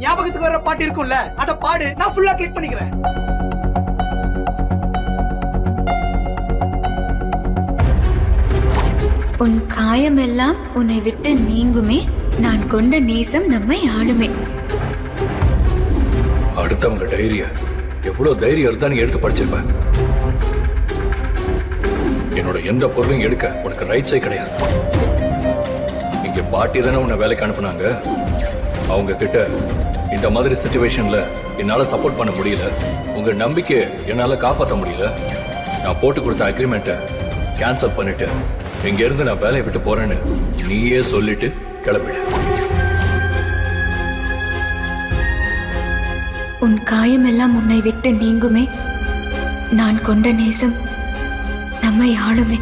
ஞாபகத்துக்கு வர பாட்டு இருக்கும்ல, அத பாடு. நான் ஃபுல்லா கிளிக் பண்ணிக்கிறேன். உன் காயமெல்லாம் உன்னை விட்டு நீங்குமே, நான் கொண்ட நேசம் நம்மை ஆளுமே. அடுத்தவங்க டைரிய எவ்வளவு தைரியம் இருந்தா நீ எடுத்து படிச்சிருப்ப. என்னோட எந்த பொருளையும் எடுக்க உனக்கு ரைட்ஸே கிடையாது. இங்க பாட்டி தானே உன்னை வேலைக்கு அனுப்புனாங்க. அவங்க கிட்ட இந்த மாதிரி சிச்சுவேஷன்ல என்னால சப்போர்ட் பண்ண முடியல, உங்க நம்பிக்கை என்னால காப்பாற்ற முடியல. நான் போட்டு கொடுத்த அக்ரிமெண்ட்டை கேன்சல் பண்ணிட்டு இங்க இருந்து நான் வேலையை விட்டு போறேன்னு நீயே சொல்லிட்டு கிளம்பிடு. உன் காயமெல்லாம் உன்னை விட்டு நீங்குமே, நான் கொண்ட நேசம் நம்மை ஆளுமே.